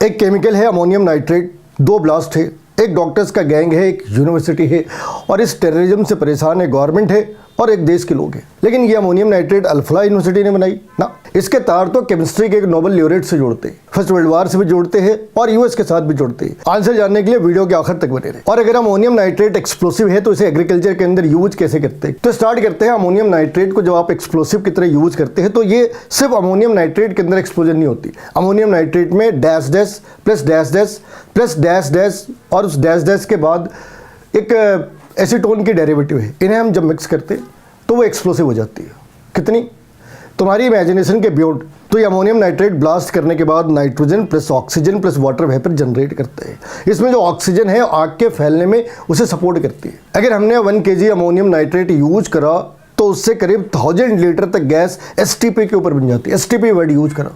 एक केमिकल है ammonium nitrate, 2 blast है, एक डॉक्टर्स का गैंग है, एक यूनिवर्सिटी है और इस टेररिज्म से परेशान है गवर्नमेंट है और एक देश के लोग हैं। लेकिन ये अमोनियम नाइट्रेट अल्फला यूनिवर्सिटी ने बनाई ना। इसके तार तो केमिस्ट्री के एक नोबेल ल्यूरेट से जोड़ते हैं, फर्स्ट वर्ल्ड वार से भी जोड़ते हैं और यूएस के साथ भी जोड़ते हैं। आंसर जानने के लिए वीडियो के आखिर तक बने रहे। और अगर अमोनियम नाइट्रेट एक्सप्लोसिव है तो इसे एग्रीकल्चर के अंदर यूज कैसे करते हैं, तो स्टार्ट करते हैं। अमोनियम नाइट्रेट को जब आप एक्सप्लोसिव की तरह यूज करते हैं तो ये सिर्फ अमोनियम नाइट्रेट के अंदर एक्सप्लोजन नहीं होती। अमोनियम नाइट्रेट में dash dash plus dash dash plus dash dash और उस डैश डैश के बाद एक एसीटोन की डेरिवेटिव है, इन्हें हम जब मिक्स करते हैं तो वो एक्सप्लोसिव हो जाती है। कितनी तुम्हारी इमेजिनेशन के बियॉन्ड। तो ये अमोनियम नाइट्रेट ब्लास्ट करने के बाद nitrogen plus oxygen plus water vapour generate करते हैं। इसमें जो ऑक्सीजन है आग के फैलने में उसे सपोर्ट करती है। अगर हमने 1 kg अमोनियम नाइट्रेट यूज करा तो उससे करीब 1000 लीटर तक गैस एसटीपी के ऊपर बन जाती है। एसटीपी वर्ड यूज करा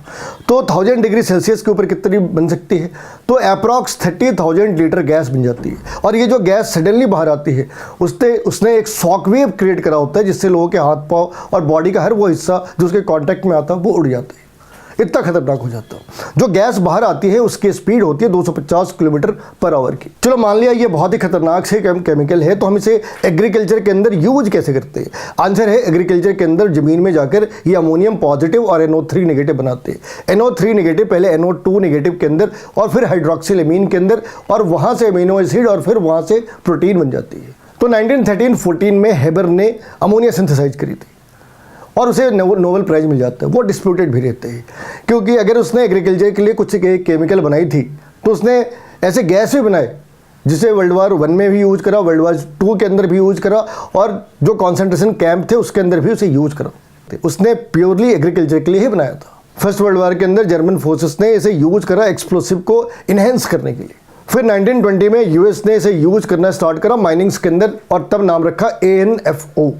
तो 1000 डिग्री सेल्सियस के ऊपर कितनी बन सकती है, तो अप्रॉक्स 30,000 लीटर गैस बन जाती है। और ये जो गैस सडनली बाहर आती है उसने एक शॉक वेव क्रिएट करा होता है जिससे लोगों के हाथ पाँव और बॉडी का हर वो हिस्सा जो उसके कॉन्टैक्ट में आता है वो उड़ जाता है। इतना खतरनाक हो जाता है। जो गैस बाहर आती है उसकी स्पीड होती है 250 किलोमीटर पर आवर की। चलो मान लिया ये बहुत ही खतरनाक से केमिकल है, तो हम इसे एग्रीकल्चर के अंदर यूज कैसे करते हैं। आंसर है एग्रीकल्चर के अंदर जमीन में जाकर ये अमोनियम पॉजिटिव और NO3 नेगेटिव बनाते हैं। NO3 नेगेटिव पहले NO2 नेगेटिव के अंदर और फिर हाइड्रोक्सिल के अंदर और वहाँ से अमीनो एसिड और फिर वहाँ से प्रोटीन बन जाती है। तो 1913-14 में हेबर ने अमोनिया सिंथेसाइज करी थी और उसे नोबेल प्राइज मिल जाता है। वो डिस्प्यूटेड भी रहते हैं क्योंकि अगर उसने एग्रीकल्चर के लिए कुछ केमिकल बनाई थी तो उसने ऐसे गैस भी बनाए जिसे वर्ल्ड वार 1 में भी यूज करा, वर्ल्ड वार 2 के अंदर भी यूज करा और जो कॉन्सेंट्रेशन कैंप थे उसके अंदर भी उसे यूज करा। उसने प्योरली एग्रीकल्चर के लिए ही बनाया था। फर्स्ट वर्ल्ड वार के अंदर जर्मन फोर्सेस ने इसे यूज करा एक्सप्लोसिव को इन्हेंस करने के लिए। फिर 1920 में यूएस ने इसे यूज करना स्टार्ट करा माइनिंग्स के अंदर और तब नाम रखा ANFO,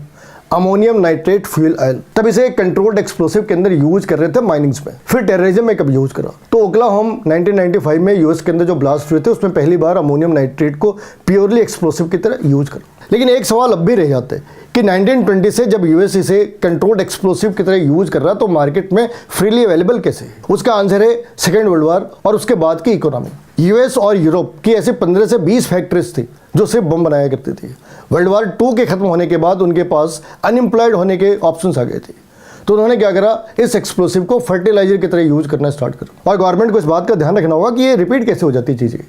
ammonium nitrate fuel oil. तब इसे कंट्रोल्ड एक्सप्लोसिव के अंदर यूज कर रहे थे माइनिंग्स में। फिर टेररिज्म में कब यूज करा, तो ओक्लाहोमा 1995 में यूएस के अंदर जो ब्लास्ट हुए थे उसमें पहली बार अमोनियम नाइट्रेट को प्योरली एक्सप्लोसिव की तरह यूज करा। लेकिन एक सवाल अब भी रह जाता है कि 1920 से जब यूएस इसे कंट्रोल्ड एक्सप्लोसिव की तरह यूज कर रहा तो मार्केट में फ्रीली अवेलेबल कैसे है। उसका आंसर है सेकेंड वर्ल्ड वार और उसके बाद की इकोनॉमी। यूएस और यूरोप की ऐसे 15 से 20 फैक्ट्रीज थी जो सिर्फ बम बनाया करती थी। वर्ल्ड वार 2 के खत्म होने के बाद उनके पास अनएम्प्लॉयड होने के ऑप्शंस आ गए थे, तो उन्होंने क्या करा, इस एक्सप्लोसिव को फर्टिलाइजर की तरह यूज करना स्टार्ट करा। और गवर्नमेंट को इस बात का ध्यान रखना होगा कि ये रिपीट कैसे हो जाती चीज़ें।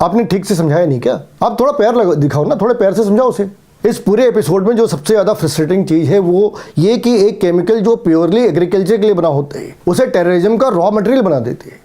आपने ठीक से समझाया नहीं क्या, आप थोड़ा प्यार दिखाओ ना, थोड़े प्यार से समझाओ उसे। इस पूरे एपिसोड में जो सबसे ज़्यादा फ्रस्ट्रेटिंग चीज़ है वो ये कि एक केमिकल जो प्योरली एग्रीकल्चर के लिए बना होता है उसे टेररिज्म का रॉ मटेरियल बना देती है।